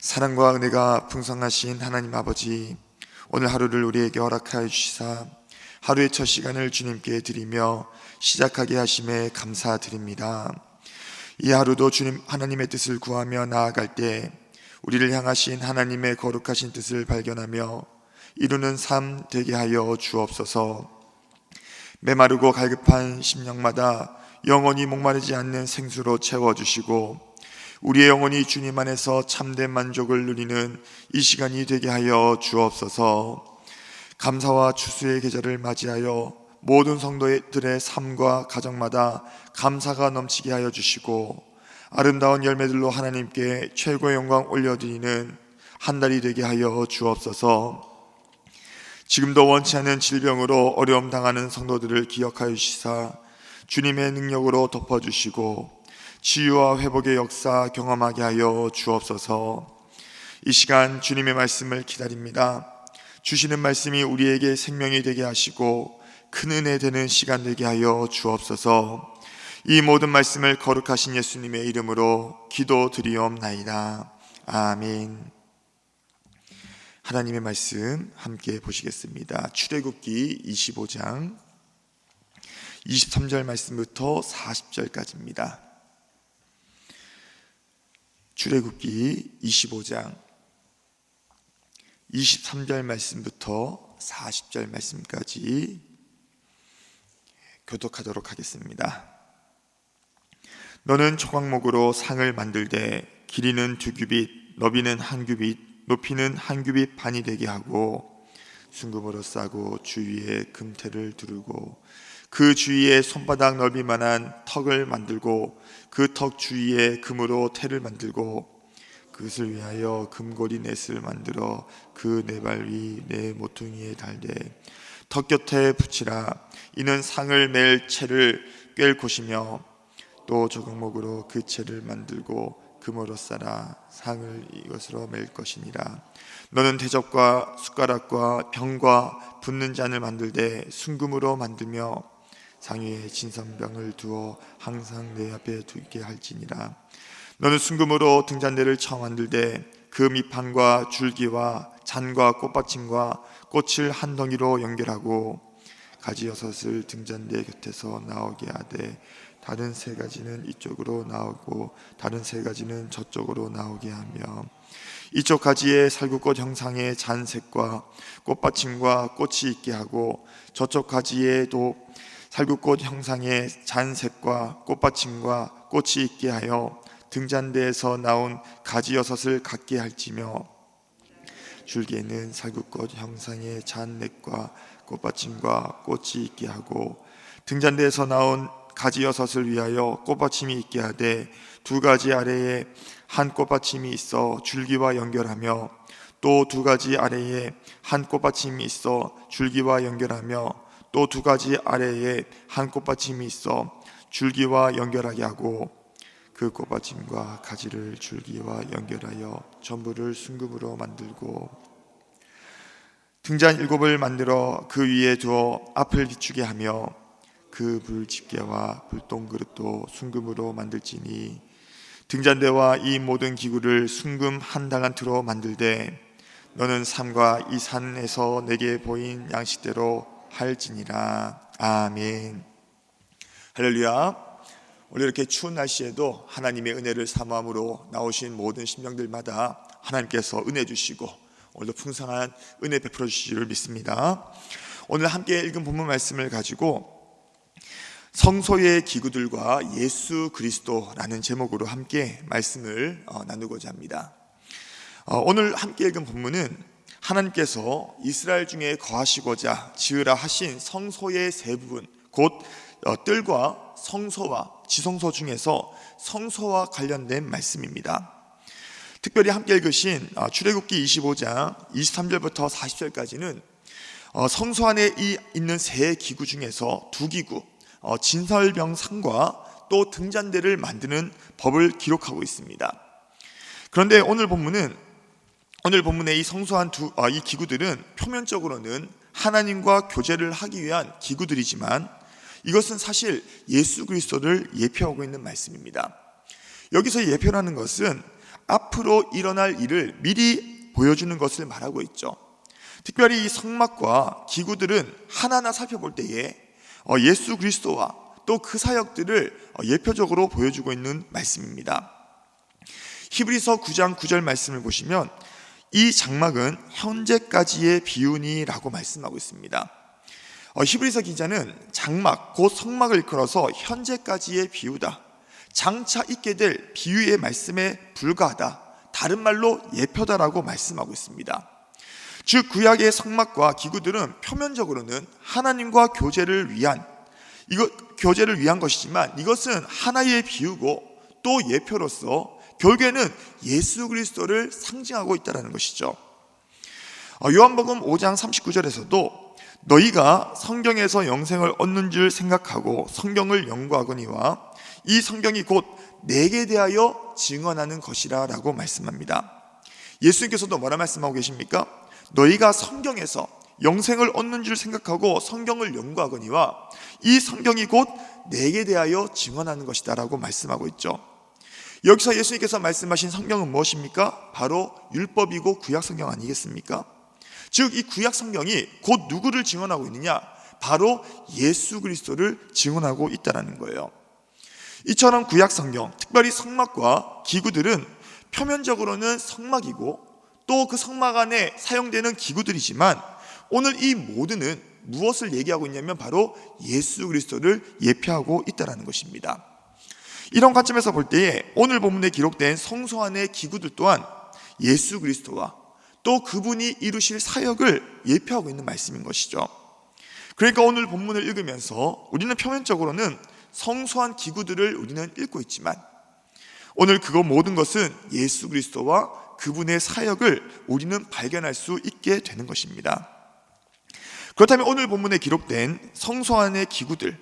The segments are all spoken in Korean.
사랑과 은혜가 풍성하신 하나님 아버지, 오늘 하루를 우리에게 허락하여 주시사 하루의 첫 시간을 주님께 드리며 시작하게 하심에 감사드립니다. 이 하루도 주님 하나님의 뜻을 구하며 나아갈 때 우리를 향하신 하나님의 거룩하신 뜻을 발견하며 이루는 삶 되게 하여 주옵소서. 메마르고 갈급한 심령마다 영원히 목마르지 않는 생수로 채워주시고 우리의 영혼이 주님 안에서 참된 만족을 누리는 이 시간이 되게 하여 주옵소서. 감사와 추수의 계절을 맞이하여 모든 성도들의 삶과 가정마다 감사가 넘치게 하여 주시고 아름다운 열매들로 하나님께 최고의 영광 올려드리는 한 달이 되게 하여 주옵소서. 지금도 원치 않는 질병으로 어려움 당하는 성도들을 기억하여 주시사 주님의 능력으로 덮어주시고 치유와 회복의 역사 경험하게 하여 주옵소서. 이 시간 주님의 말씀을 기다립니다. 주시는 말씀이 우리에게 생명이 되게 하시고 큰 은혜 되는 시간 되게 하여 주옵소서. 이 모든 말씀을 거룩하신 예수님의 이름으로 기도드리옵나이다. 아멘. 하나님의 말씀 함께 보시겠습니다. 출애굽기 25장 23절 말씀부터 40절까지입니다. 출애굽기 25장 23절 말씀부터 40절 말씀까지 교독하도록 하겠습니다. 너는 초각목으로 상을 만들되 길이는 2규빗, 너비는 1규빗, 높이는 1규빗 반이 되게 하고 순금으로 싸고 주위에 금테를 두르고 그 주위에 손바닥 넓이만한 턱을 만들고 그 턱 주위에 금으로 테를 만들고 그것을 위하여 금고리 넷을 만들어 그 네 발 위 네 모퉁이에 달되 턱 곁에 붙이라. 이는 상을 맬 채를 꿰을 곳이며 또 조각목으로 그 채를 만들고 금으로 싸라. 상을 이것으로 맬 것이니라. 너는 대접과 숟가락과 병과 붓는 잔을 만들되 순금으로 만들며 상 위에 진선병을 두어 항상 내 앞에 두게 할지니라. 너는 순금으로 등잔대를 처음 만들되 그 밑판과 줄기와 잔과 꽃받침과 꽃을 한 덩이로 연결하고 가지 6을 등잔대 곁에서 나오게 하되 다른 3가지는 이쪽으로 나오고 다른 3가지는 저쪽으로 나오게 하며 이쪽 가지에 살구꽃 형상의 잔색과 꽃받침과 꽃이 있게 하고 저쪽 가지에도 살구꽃 형상의 잔색과 꽃받침과 꽃이 있게 하여 등잔대에서 나온 가지 6을 갖게 할지며 줄기에는 살구꽃 형상의 잔넥과 꽃받침과 꽃이 있게 하고 등잔대에서 나온 가지 6을 위하여 꽃받침이 있게 하되 2가지 아래에 한 꽃받침이 있어 줄기와 연결하며 또 2가지 아래에 한 꽃받침이 있어 줄기와 연결하며 또 2가지 아래에 한 꽃받침이 있어 줄기와 연결하게 하고 그 꽃받침과 가지를 줄기와 연결하여 전부를 순금으로 만들고 등잔 7을 만들어 그 위에 두어 앞을 비추게 하며 그 불집게와 불똥그릇도 순금으로 만들지니 등잔대와 이 모든 기구를 순금 한 달란트로 만들되 너는 산과 이 산에서 내게 보인 양식대로 할지니라. 아멘. 할렐루야. 오늘 이렇게 추운 날씨에도 하나님의 은혜를 사모함으로 나오신 모든 심령들마다 하나님께서 은혜 주시고 오늘도 풍성한 은혜 베풀어 주실 줄 믿습니다. 오늘 함께 읽은 본문 말씀을 가지고 성소의 기구들과 예수 그리스도라는 제목으로 함께 말씀을 나누고자 합니다. 오늘 함께 읽은 본문은 하나님께서 이스라엘 중에 거하시고자 지으라 하신 성소의 세 부분, 곧 뜰과 성소와 지성소 중에서 성소와 관련된 말씀입니다. 특별히 함께 읽으신 출애굽기 25장 23절부터 40절까지는 성소 안에 있는 세 기구 중에서 2기구, 진설병상과 또 등잔대를 만드는 법을 기록하고 있습니다. 그런데 오늘 본문의 이 성소한 이 기구들은 표면적으로는 하나님과 교제를 하기 위한 기구들이지만 이것은 사실 예수 그리스도를 예표하고 있는 말씀입니다. 여기서 예표라는 것은 앞으로 일어날 일을 미리 보여주는 것을 말하고 있죠. 특별히 이 성막과 기구들은 하나하나 살펴볼 때에 예수 그리스도와 또 그 사역들을 예표적으로 보여주고 있는 말씀입니다. 히브리서 9장 9절 말씀을 보시면 이 장막은 현재까지의 비유니라고 말씀하고 있습니다. 히브리서 기자는 장막, 곧 성막을 일컬어서 현재까지의 비유다, 장차 있게 될 비유의 말씀에 불과하다, 다른 말로 예표다라고 말씀하고 있습니다. 즉 구약의 성막과 기구들은 표면적으로는 하나님과 교제를 위한 것이지만 이것은 하나의 비유고 또 예표로서 결국에는 예수 그리스도를 상징하고 있다는 것이죠. 요한복음 5장 39절에서도 너희가 성경에서 영생을 얻는 줄 생각하고 성경을 연구하거니와 이 성경이 곧 내게 대하여 증언하는 것이라 라고 말씀합니다. 예수님께서도 뭐라 말씀하고 계십니까? 너희가 성경에서 영생을 얻는 줄 생각하고 성경을 연구하거니와 이 성경이 곧 내게 대하여 증언하는 것이다 라고 말씀하고 있죠. 여기서 예수님께서 말씀하신 성경은 무엇입니까? 바로 율법이고 구약 성경 아니겠습니까? 즉 이 구약 성경이 곧 누구를 증언하고 있느냐? 바로 예수 그리스도를 증언하고 있다는 거예요. 이처럼 구약 성경, 특별히 성막과 기구들은 표면적으로는 성막이고 또 그 성막 안에 사용되는 기구들이지만 오늘 이 모두는 무엇을 얘기하고 있냐면 바로 예수 그리스도를 예표하고 있다는 것입니다. 이런 관점에서 볼 때에 오늘 본문에 기록된 성소 안의 기구들 또한 예수 그리스도와 또 그분이 이루실 사역을 예표하고 있는 말씀인 것이죠. 그러니까 오늘 본문을 읽으면서 우리는 표면적으로는 성소한 기구들을 우리는 읽고 있지만 오늘 그거 모든 것은 예수 그리스도와 그분의 사역을 우리는 발견할 수 있게 되는 것입니다. 그렇다면 오늘 본문에 기록된 성소 안의 기구들,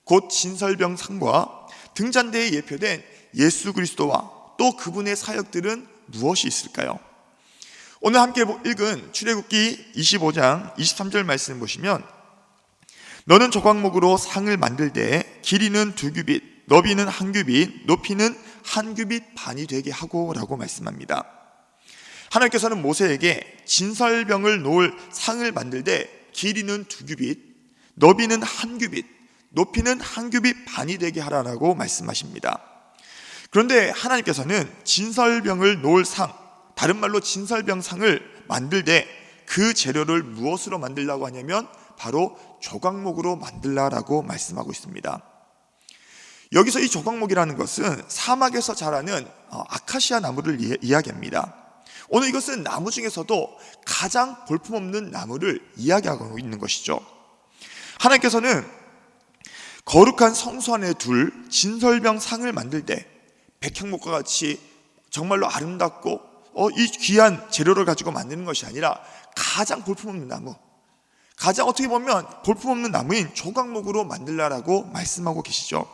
곧 진설병상과 등잔대에 예표된 예수 그리스도와 또 그분의 사역들은 무엇이 있을까요? 오늘 함께 읽은 출애굽기 25장 23절 말씀 보시면 너는 조각목으로 상을 만들되 길이는 2규빗, 너비는 1규빗, 높이는 1규빗 반이 되게 하고 라고 말씀합니다. 하나님께서는 모세에게 진설병을 놓을 상을 만들되 길이는 2규빗, 너비는 1규빗, 높이는 1규빗 반이 되게 하라고 말씀하십니다. 그런데 하나님께서는 진설병을 놓을 상, 다른 말로 진설병상을 만들되 그 재료를 무엇으로 만들라고 하냐면 바로 조각목으로 만들라라고 말씀하고 있습니다. 여기서 이 조각목이라는 것은 사막에서 자라는 아카시아 나무를 이야기합니다. 오늘 이것은 나무 중에서도 가장 볼품없는 나무를 이야기하고 있는 것이죠. 하나님께서는 거룩한 성소 안에 둘 진설병상을 만들 때 백향목과 같이 정말로 아름답고 이 귀한 재료를 가지고 만드는 것이 아니라 가장 볼품없는 나무, 가장 어떻게 보면 볼품없는 나무인 조각목으로 만들라라고 말씀하고 계시죠.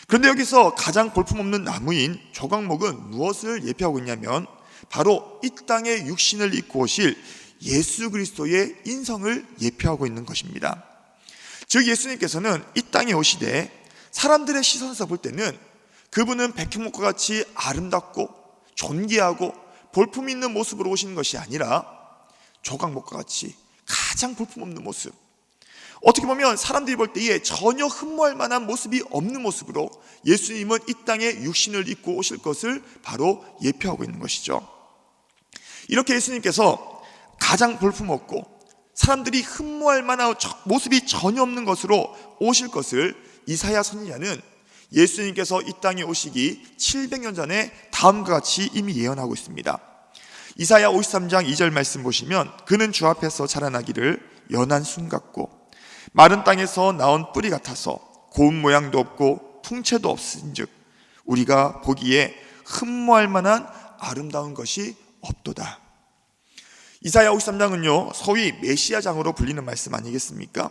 그런데 여기서 가장 볼품없는 나무인 조각목은 무엇을 예표하고 있냐면 바로 이 땅에 육신을 입고 오실 예수 그리스도의 인성을 예표하고 있는 것입니다. 즉 예수님께서는 이 땅에 오시되 사람들의 시선에서 볼 때는 그분은 백향목과 같이 아름답고 존귀하고 볼품 있는 모습으로 오시는 것이 아니라 조각목과 같이 가장 볼품없는 모습, 어떻게 보면 사람들이 볼 때에 전혀 흠모할 만한 모습이 없는 모습으로 예수님은 이 땅에 육신을 입고 오실 것을 바로 예표하고 있는 것이죠. 이렇게 예수님께서 가장 볼품없고 사람들이 흠모할 만한 모습이 전혀 없는 것으로 오실 것을 이사야 선지자는 예수님께서 이 땅에 오시기 700년 전에 다음과 같이 이미 예언하고 있습니다. 이사야 53장 2절 말씀 보시면 그는 주 앞에서 자라나기를 연한 순 같고 마른 땅에서 나온 뿌리 같아서 고운 모양도 없고 풍채도 없은즉 우리가 보기에 흠모할 만한 아름다운 것이 없도다. 이사야 53장은요 소위 메시아장으로 불리는 말씀 아니겠습니까?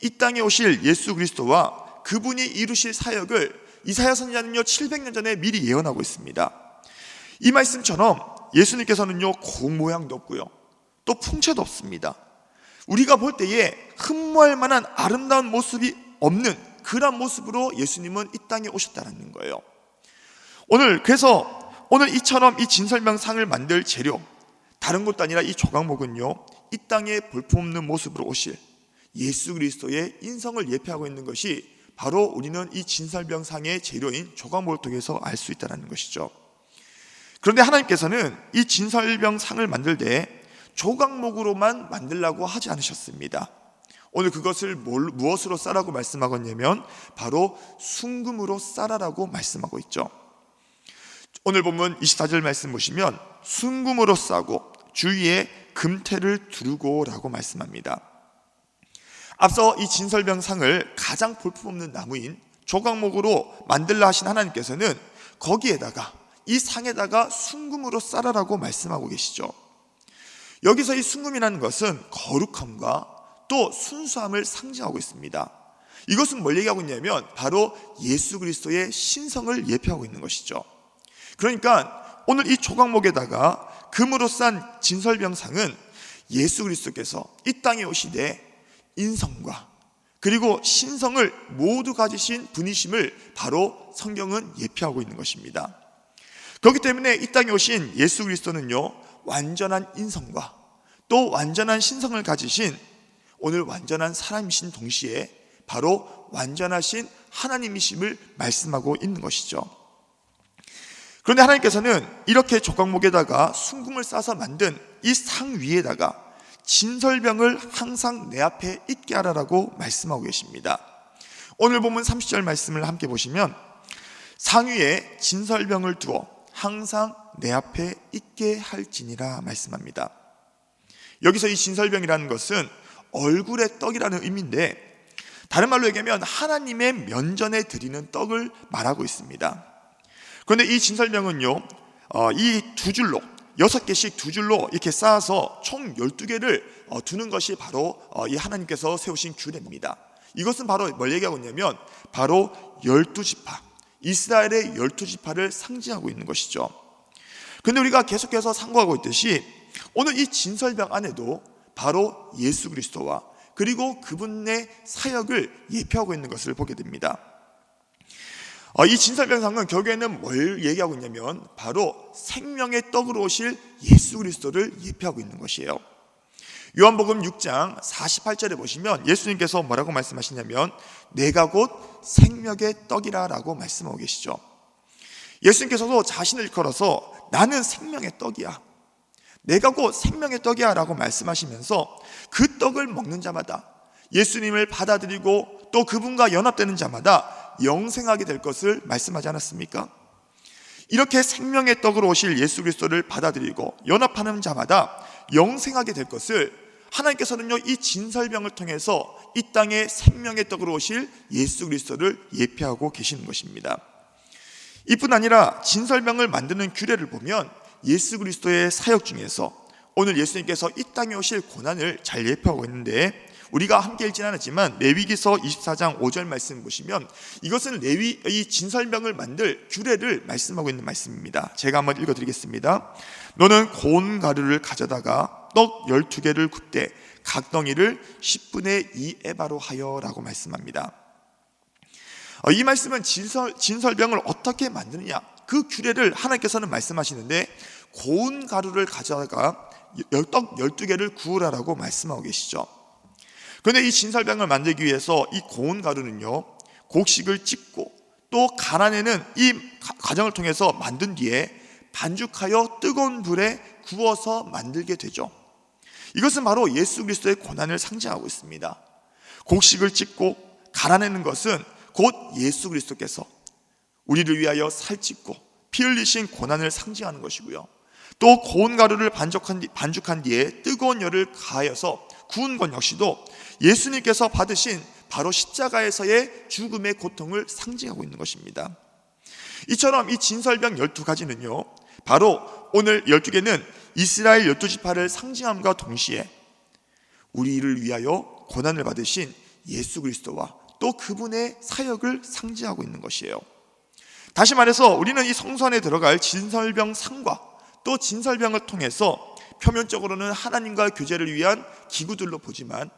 이 땅에 오실 예수 그리스도와 그분이 이루실 사역을 이사야 선지자는요 700년 전에 미리 예언하고 있습니다. 이 말씀처럼 예수님께서는요 고운 모양도 없고요 또 풍채도 없습니다. 우리가 볼 때에 흠모할 만한 아름다운 모습이 없는 그런 모습으로 예수님은 이 땅에 오셨다는 거예요. 오늘 그래서 오늘 이처럼 이 진설명상을 만들 재료, 다른 것도 아니라 이 조각목은요, 이 땅에 볼품없는 모습으로 오실 예수 그리스도의 인성을 예표하고 있는 것이 바로 우리는 이 진설명상의 재료인 조각목을 통해서 알 수 있다는 것이죠. 그런데 하나님께서는 이 진설명상을 만들 때 조각목으로만 만들라고 하지 않으셨습니다. 오늘 그것을 무엇으로 싸라고 말씀하고 있냐면 바로 순금으로 싸라라고 말씀하고 있죠. 오늘 본문 24절 말씀 보시면 순금으로 싸고 주위에 금태를 두르고 라고 말씀합니다. 앞서 이 진설명상을 가장 볼품없는 나무인 조각목으로 만들라 하신 하나님께서는 거기에다가 이 상에다가 순금으로 싸라라고 말씀하고 계시죠. 여기서 이 순금이라는 것은 거룩함과 또 순수함을 상징하고 있습니다. 이것은 뭘 얘기하고 있냐면 바로 예수 그리스도의 신성을 예표하고 있는 것이죠. 그러니까 오늘 이 조각목에다가 금으로 싼 진설명상은 예수 그리스도께서 이 땅에 오시되 인성과 그리고 신성을 모두 가지신 분이심을 바로 성경은 예표하고 있는 것입니다. 그렇기 때문에 이 땅에 오신 예수 그리스도는요, 완전한 인성과 또 완전한 신성을 가지신 오늘 완전한 사람이신 동시에 바로 완전하신 하나님이심을 말씀하고 있는 것이죠. 그런데 하나님께서는 이렇게 조각목에다가 순금을 싸서 만든 이 상 위에다가 진설병을 항상 내 앞에 있게 하라라고 말씀하고 계십니다. 오늘 본문 30절 말씀을 함께 보시면 상 위에 진설병을 두어 항상 내 앞에 있게 할지니라 말씀합니다. 여기서 이 진설병이라는 것은 얼굴의 떡이라는 의미인데 다른 말로 얘기하면 하나님의 면전에 드리는 떡을 말하고 있습니다. 그런데 이 진설병은요, 이 두 줄로 6개씩 두 줄로 이렇게 쌓아서 총 12개를 두는 것이 바로 이 하나님께서 세우신 규례입니다. 이것은 바로 뭘 얘기하고 있냐면 바로 12지파, 이스라엘의 12지파를 상징하고 있는 것이죠. 그런데 우리가 계속해서 상고하고 있듯이 오늘 이 진설병 안에도 바로 예수 그리스도와 그리고 그분의 사역을 예표하고 있는 것을 보게 됩니다. 이 진설병상은 결국에는 뭘 얘기하고 있냐면 바로 생명의 떡으로 오실 예수 그리스도를 예표하고 있는 것이에요. 요한복음 6장 48절에 보시면 예수님께서 뭐라고 말씀하시냐면 내가 곧 생명의 떡이라 라고 말씀하고 계시죠. 예수님께서도 자신을 일컬어서 나는 생명의 떡이야, 내가 곧 생명의 떡이야 라고 말씀하시면서 그 떡을 먹는 자마다 예수님을 받아들이고 또 그분과 연합되는 자마다 영생하게 될 것을 말씀하지 않았습니까? 이렇게 생명의 떡으로 오실 예수 그리스도를 받아들이고 연합하는 자마다 영생하게 될 것을 하나님께서는요, 이 진설병을 통해서 이 땅에 생명의 떡으로 오실 예수 그리스도를 예표하고 계시는 것입니다. 이뿐 아니라 진설병을 만드는 규례를 보면 예수 그리스도의 사역 중에서 오늘 예수님께서 이 땅에 오실 고난을 잘 예표하고 있는데 우리가 함께 읽지는 않았지만 레위기서 24장 5절 말씀 보시면 이것은 이 진설병을 만들 규례를 말씀하고 있는 말씀입니다. 제가 한번 읽어드리겠습니다. 너는 고운 가루를 가져다가 떡 12개를 굽되 각 덩이를 10분의 2 에바로 하여 라고 말씀합니다. 이 말씀은 진설병을 어떻게 만드느냐 그 규례를 하나님께서는 말씀하시는데 고운 가루를 가져다가 떡 12개를 구우라라고 말씀하고 계시죠. 그런데 이 진설병을 만들기 위해서 이 고운 가루는요, 곡식을 찢고 또 갈아내는 이 과정을 통해서 만든 뒤에 반죽하여 뜨거운 불에 구워서 만들게 되죠. 이것은 바로 예수 그리스도의 고난을 상징하고 있습니다. 곡식을 찢고 갈아내는 것은 곧 예수 그리스도께서 우리를 위하여 살찢고 피 흘리신 고난을 상징하는 것이고요, 또 고운 가루를 반죽한 뒤에 뜨거운 열을 가하여서 구운 것 역시도 예수님께서 받으신 바로 십자가에서의 죽음의 고통을 상징하고 있는 것입니다. 이처럼 이 진설병 12가지는요 바로 오늘 12개는 이스라엘 12지파를 상징함과 동시에 우리를 위하여 고난을 받으신 예수 그리스도와 또 그분의 사역을 상징하고 있는 것이에요. 다시 말해서 우리는 이 성소 안에 들어갈 진설병 상과 또 진설병을 통해서 표면적으로는 하나님과 교제를 위한 기구들로 보지만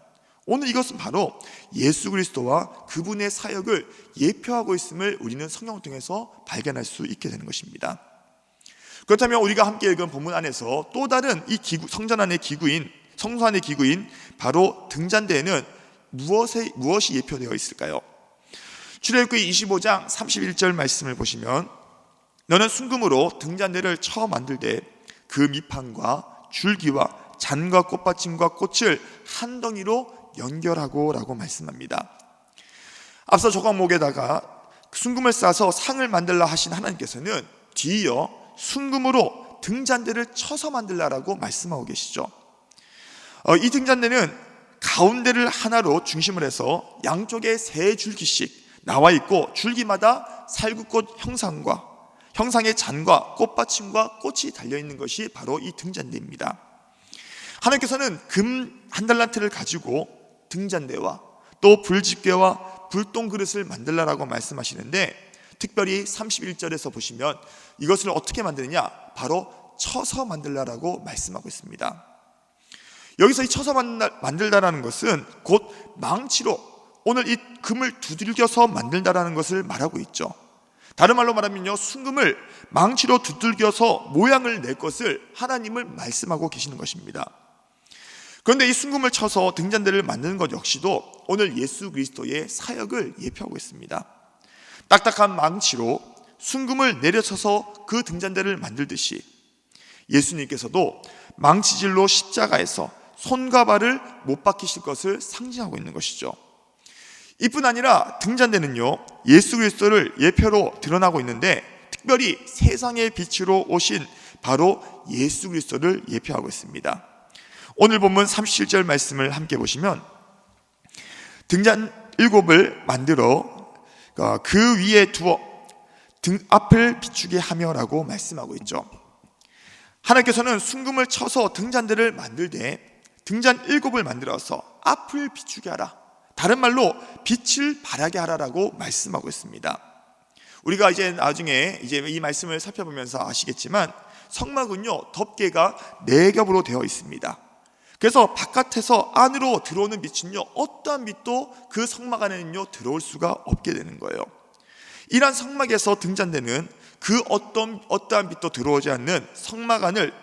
오늘 이것은 바로 예수 그리스도와 그분의 사역을 예표하고 있음을 우리는 성경을 통해서 발견할 수 있게 되는 것입니다. 그렇다면 우리가 함께 읽은 본문 안에서 또 다른 이 성전 안의 기구인, 성소 안의 기구인 바로 등잔대에는 무엇이 예표되어 있을까요? 출애굽기 25장 31절 말씀을 보시면, 너는 순금으로 등잔대를 처음 만들 때 그 밑판과 줄기와 잔과 꽃받침과 꽃을 한 덩이로 연결하고 라고 말씀합니다. 앞서 조각목에다가 순금을 싸서 상을 만들라 하신 하나님께서는 뒤이어 순금으로 등잔대를 쳐서 만들라라고 말씀하고 계시죠. 이 등잔대는 가운데를 하나로 중심을 해서 양쪽에 3줄기씩 나와 있고, 줄기마다 살구꽃 형상의 잔과 꽃받침과 꽃이 달려있는 것이 바로 이 등잔대입니다. 하나님께서는 금 한 달란트를 가지고 등잔대와 또 불집게와 불똥 그릇을 만들라라고 말씀하시는데, 특별히 31절에서 보시면 이것을 어떻게 만드느냐, 바로 쳐서 만들라라고 말씀하고 있습니다. 여기서 이 쳐서 만들다라는 것은 곧 망치로 오늘 이 금을 두들겨서 만들다라는 것을 말하고 있죠. 다른 말로 말하면요, 순금을 망치로 두들겨서 모양을 낼 것을 하나님을 말씀하고 계시는 것입니다. 그런데 이 순금을 쳐서 등잔대를 만드는 것 역시도 오늘 예수 그리스도의 사역을 예표하고 있습니다. 딱딱한 망치로 순금을 내려쳐서 그 등잔대를 만들듯이 예수님께서도 망치질로 십자가에서 손과 발을 못 박히실 것을 상징하고 있는 것이죠. 이뿐 아니라 등잔대는요, 예수 그리스도를 예표로 드러나고 있는데, 특별히 세상의 빛으로 오신 바로 예수 그리스도를 예표하고 있습니다. 오늘 본문 37절 말씀을 함께 보시면, 등잔 7을 만들어 그 위에 두어 등 앞을 비추게 하며라고 말씀하고 있죠. 하나님께서는 순금을 쳐서 등잔대를 만들 때 등잔 7을 만들어서 앞을 비추게 하라, 다른 말로 빛을 발하게 하라라고 말씀하고 있습니다. 우리가 이제 나중에 이 말씀을 살펴보면서 아시겠지만, 성막은요, 덮개가 4겹으로 되어 있습니다. 그래서 바깥에서 안으로 들어오는 빛은요, 어떠한 빛도 그 성막 안에는요 들어올 수가 없게 되는 거예요. 이러한 성막에서 등잔대는 그 어떠한 빛도 들어오지 않는 성막 안을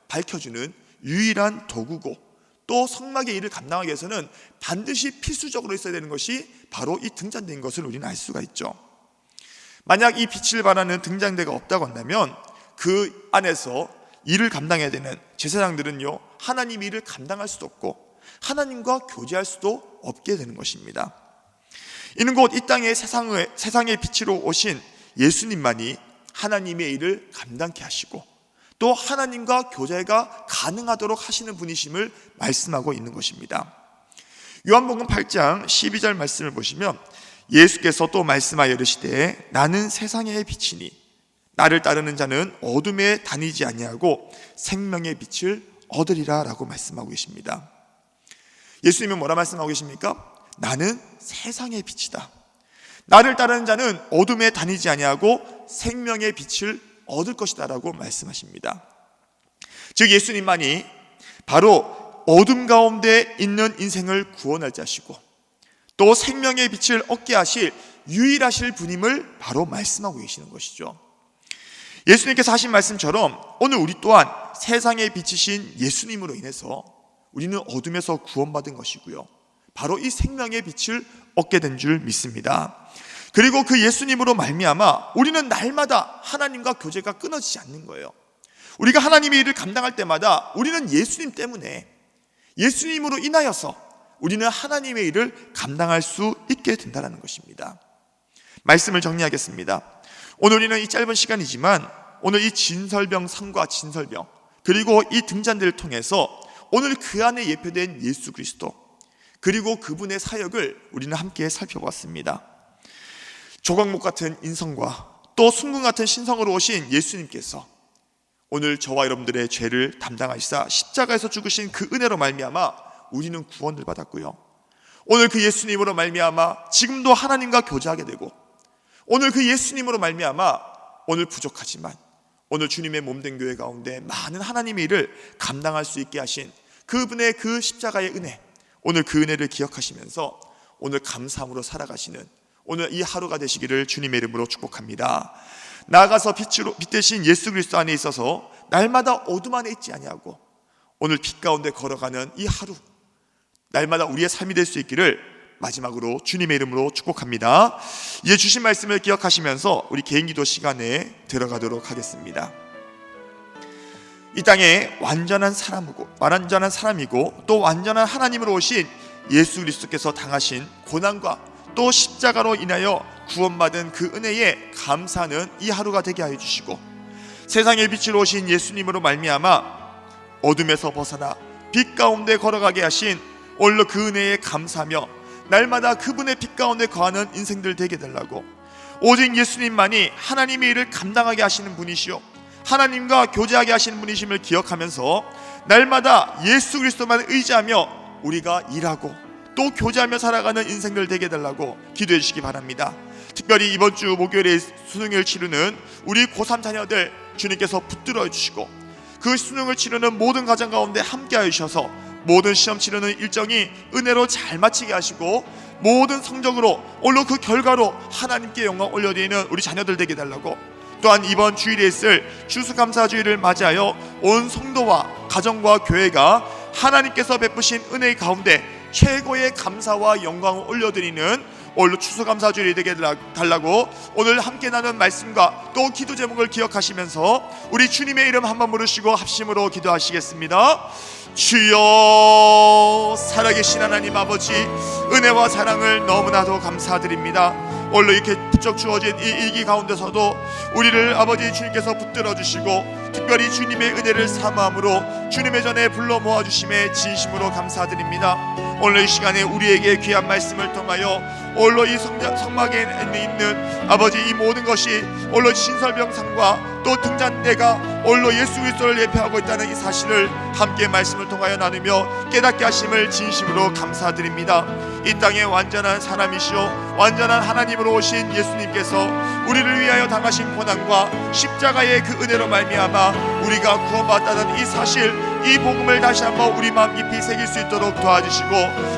밝혀주는 유일한 도구고, 또 성막의 일을 감당하기 위해서는 반드시 필수적으로 있어야 되는 것이 바로 이 등잔대인 것을 우리는 알 수가 있죠. 만약 이 빛을 발하는 등잔대가 없다고 한다면 그 안에서 일을 감당해야 되는 제사장들은요, 하나님의 일을 감당할 수도 없고 하나님과 교제할 수도 없게 되는 것입니다. 이는 곧 이 땅의 세상의 빛으로 오신 예수님만이 하나님의 일을 감당케 하시고 또 하나님과 교제가 가능하도록 하시는 분이심을 말씀하고 있는 것입니다. 요한복음 8장 12절 말씀을 보시면, 예수께서 또 말씀하여 이르시되 나는 세상의 빛이니 나를 따르는 자는 어둠에 다니지 아니하고 생명의 빛을 얻으리라 라고 말씀하고 계십니다. 예수님은 뭐라 말씀하고 계십니까? 나는 세상의 빛이다. 나를 따르는 자는 어둠에 다니지 아니하고 생명의 빛을 얻을 것이다 라고 말씀하십니다. 즉 예수님만이 바로 어둠 가운데 있는 인생을 구원할 자시고 또 생명의 빛을 얻게 하실 유일하실 분임을 바로 말씀하고 계시는 것이죠. 예수님께서 하신 말씀처럼 오늘 우리 또한 세상의 빛이신 예수님으로 인해서 우리는 어둠에서 구원받은 것이고요, 바로 이 생명의 빛을 얻게 된 줄 믿습니다. 그리고 그 예수님으로 말미암아 우리는 날마다 하나님과 교제가 끊어지지 않는 거예요. 우리가 하나님의 일을 감당할 때마다 우리는 예수님 때문에, 예수님으로 인하여서 우리는 하나님의 일을 감당할 수 있게 된다는 것입니다. 말씀을 정리하겠습니다. 오늘 우리는 이 짧은 시간이지만 오늘 이 진설병 상과 진설병 그리고 이 등잔대를 통해서 오늘 그 안에 예표된 예수 그리스도 그리고 그분의 사역을 우리는 함께 살펴봤습니다. 조각목 같은 인성과 또 순금 같은 신성으로 오신 예수님께서 오늘 저와 여러분들의 죄를 담당하시사 십자가에서 죽으신 그 은혜로 말미암아 우리는 구원을 받았고요, 오늘 그 예수님으로 말미암아 지금도 하나님과 교제하게 되고, 오늘 그 예수님으로 말미암아 오늘 부족하지만 오늘 주님의 몸된 교회 가운데 많은 하나님의 일을 감당할 수 있게 하신 그분의 그 십자가의 은혜, 오늘 그 은혜를 기억하시면서 오늘 감사함으로 살아가시는 오늘 이 하루가 되시기를 주님의 이름으로 축복합니다. 나아가서 빛 대신 예수 그리스도 안에 있어서 날마다 어둠 안에 있지 아니하고 오늘 빛 가운데 걸어가는 이 하루, 날마다 우리의 삶이 될 수 있기를 마지막으로 주님의 이름으로 축복합니다. 이제 주신 말씀을 기억하시면서 우리 개인 기도 시간에 들어가도록 하겠습니다. 이 땅에 완전한 사람이고 또 완전한 하나님으로 오신 예수 그리스도께서 당하신 고난과 또 십자가로 인하여 구원받은 그 은혜에 감사하는 이 하루가 되게 하여 주시고, 세상의 빛으로 오신 예수님으로 말미암아 어둠에서 벗어나 빛 가운데 걸어가게 하신 오늘로 그 은혜에 감사하며 날마다 그분의 빛 가운데 거하는 인생들 되게 달라고, 오직 예수님만이 하나님의 일을 감당하게 하시는 분이시오, 하나님과 교제하게 하시는 분이심을 기억하면서 날마다 예수 그리스도만 의지하며 우리가 일하고 또 교제하며 살아가는 인생들 되게 달라고 기도해 주시기 바랍니다. 특별히 이번 주 목요일에 수능을 치르는 우리 고3 자녀들 주님께서 붙들어 주시고, 그 수능을 치르는 모든 가정 가운데 함께하여 주셔서 모든 시험 치르는 일정이 은혜로 잘 마치게 하시고 모든 성적으로 오늘 그 결과로 하나님께 영광 올려드리는 우리 자녀들 되게 달라고, 또한 이번 주일에 있을 추수감사주일을 맞이하여 온 성도와 가정과 교회가 하나님께서 베푸신 은혜의 가운데 최고의 감사와 영광을 올려드리는 오늘 추수감사주일이 되게 달라고 오늘 함께 나눈 말씀과 또 기도 제목을 기억하시면서 우리 주님의 이름 한번 부르시고 합심으로 기도하시겠습니다. 주여, 살아계신 하나님 아버지, 은혜와 사랑을 너무나도 감사드립니다. 오늘 이렇게 부쩍 주어진 이 일기 가운데서도 우리를 아버지 주님께서 붙들어 주시고 특별히 주님의 은혜를 사모함으로 주님의 전에 불러 모아주심에 진심으로 감사드립니다. 오늘 이 시간에 우리에게 귀한 말씀을 통하여 오늘 이 성막에 있는 아버지 이 모든 것이 오늘 신설병상과 또 등잔대가 오늘 예수 그리스도를 예표하고 있다는 이 사실을 함께 말씀을 통하여 나누며 깨닫게 하심을 진심으로 감사드립니다. 이 땅에 완전한 사람이시오 완전한 하나님으로 오신 예수님께서 우리를 위하여 당하신 고난과 십자가의 그 은혜로 말미암아 우리가 구원받았다는 이 사실, 이 복음을 다시 한번 우리 마음 깊이 새길 수 있도록 도와주시고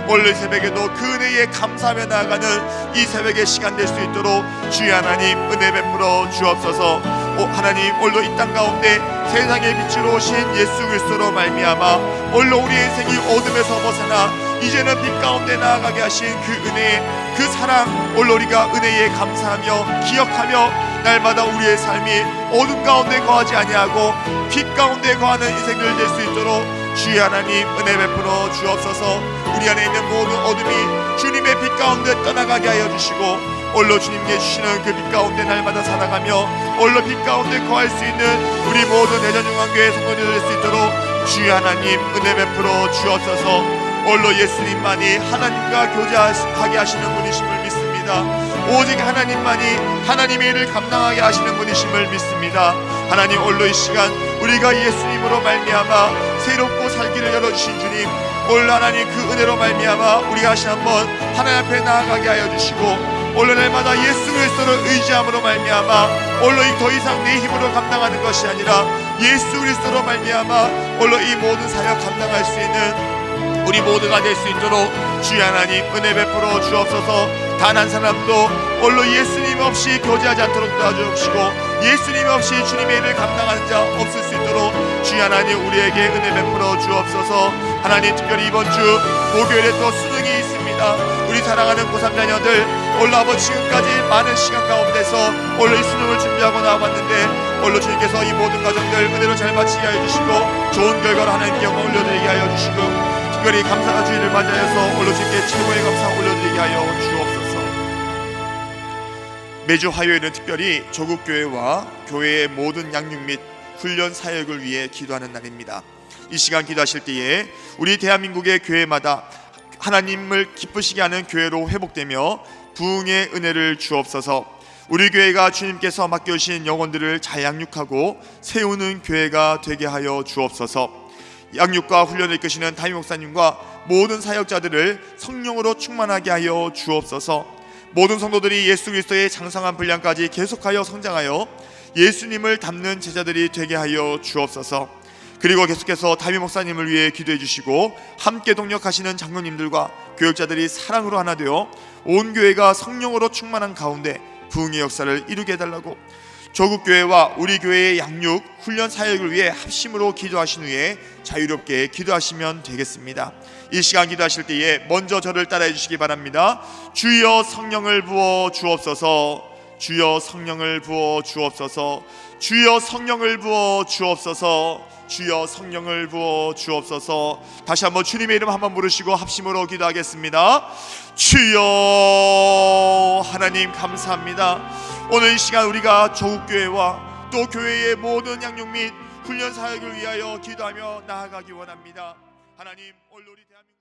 오늘 새벽에도 그 은혜에 감사하며 나아가는 이 새벽의 시간 될 수 있도록 주의 하나님 은혜 베풀어 주옵소서. 하나님, 오늘도 이 땅 가운데 세상의 빛으로 오신 예수 그리스도로 말미암아 오늘 우리의 인생이 어둠에서 벗어나 이제는 빛 가운데 나아가게 하신 그 은혜, 그 사랑, 오늘 우리가 은혜에 감사하며 기억하며 날마다 우리의 삶이 어둠 가운데 거하지 아니하고 빛 가운데 거하는 인생들 될 수 있도록 주의 하나님 은혜 베풀어 주옵소서. 우리 안에 있는 모든 어둠이 주님의 빛 가운데 떠나가게 하여 주시고 오늘로 주님께 주시는 그 빛 가운데 날마다 살아가며 오늘로 빛 가운데 거할 수 있는 우리 모든 대전중앙교회 성도들 될 수 있도록 주의 하나님 은혜 베풀어 주옵소서. 오늘로 예수님만이 하나님과 교제하게 하시는 분이심을 믿습니다. 오직 하나님만이 하나님의 일을 감당하게 하시는 분이심을 믿습니다. 하나님, 오늘로 이 시간 우리가 예수님으로 말미암아 새롭고 살기를 열어주신 주님, 오늘 하나님 그 은혜로 말미암아 우리가 다시 한번 하나님 앞에 나아가게 하여 주시고 오늘 날마다 예수 그리스도를 의지함으로 말미암아 오늘 더 이상 내 힘으로 감당하는 것이 아니라 예수 그리스도로 말미암아 오늘 이 모든 사역 감당할 수 있는 우리 모두가 될 수 있도록 주의 하나님 은혜 베풀어 주옵소서. 단 한 사람도 오늘 예수님 없이 교제하지 않도록 도와주시고 예수님 없이 주님의 일을 감당하는 자 없을 수 있도록 주의 하나님 우리에게 은혜 베풀어 주옵소서. 하나님, 특별히 이번 주 목요일에 또 수능이 있습니다. 우리 사랑하는 고3 자녀들 오늘 아버지 지금까지 많은 시간 가운데서 오늘 이 수능을 준비하고 나와봤는데 오늘 주님께서 이 모든 가정들 은혜로 잘 마치게 하여 주시고 좋은 결과로 하나님께 영광 올려드리게 하여 주시고 특별히 감사의 주일을 맞이하여서 오늘 주님께 최고의 감사 올려드리게 하여 주옵소서. 매주 화요일은 특별히 조국교회와 교회의 모든 양육 및 훈련 사역을 위해 기도하는 날입니다. 이 시간 기도하실 때에 우리 대한민국의 교회마다 하나님을 기쁘시게 하는 교회로 회복되며 부흥의 은혜를 주옵소서. 우리 교회가 주님께서 맡겨주신 영혼들을 잘 양육하고 세우는 교회가 되게 하여 주옵소서. 양육과 훈련을 이끄시는 담임 목사님과 모든 사역자들을 성령으로 충만하게 하여 주옵소서. 모든 성도들이 예수 그리스도의 장성한 분량까지 계속하여 성장하여 예수님을 닮는 제자들이 되게 하여 주옵소서. 그리고 계속해서 담임 목사님을 위해 기도해 주시고 함께 동력하시는 장로님들과 교육자들이 사랑으로 하나 되어 온 교회가 성령으로 충만한 가운데 부흥의 역사를 이루게 해달라고, 조국교회와 우리 교회의 양육 훈련 사역을 위해 합심으로 기도하신 후에 자유롭게 기도하시면 되겠습니다. 이 시간 기도하실 때에 먼저 저를 따라해 주시기 바랍니다. 주여 성령을 부어 주옵소서. 주여 성령을 부어 주옵소서. 주여 성령을 부어 주옵소서. 주여 성령을 부어 주옵소서. 다시 한번 주님의 이름 한번 부르시고 합심으로 기도하겠습니다. 주여. 하나님 감사합니다. 오늘 이 시간 우리가 조국교회와 또 교회의 모든 양육 및 훈련 사역을 위하여 기도하며 나아가기 원합니다. 하나님, 오늘 우리 대한민국